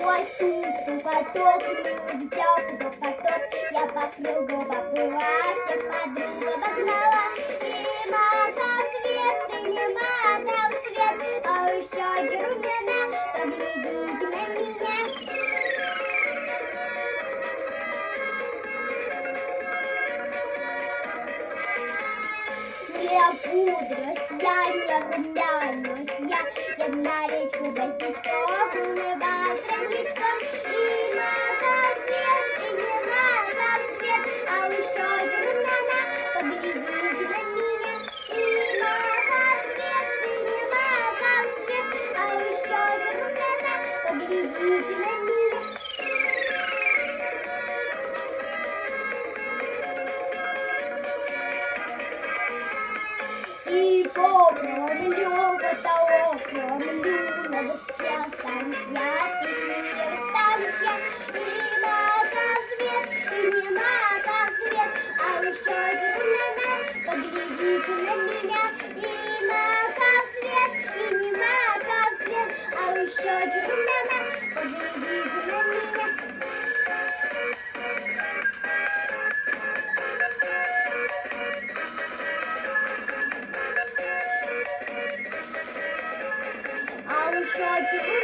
Осенью каток не взял в каток, я по кругу поплыла, всех подруг обогнала. И мотал свет, и не мотал свет, а еще Германа, поглядите на меня. Не пудрюсь я, не румянусь я на речку босичком умывалась родничком. И мотал свет, и не мотал свет, а еще Германа, поглядите на меня. И мотал свет, и не мотал свет, а еще Германа, поглядите на меня. И попромлю, потолок промлю, на доске останусь я, песни расстанусь я. И мотал свет, и не мотал свет, а еще Германа, поглядите на меня. И мотал свет, и не мотал свет, а еще Германа, поглядите на меня. А у щеки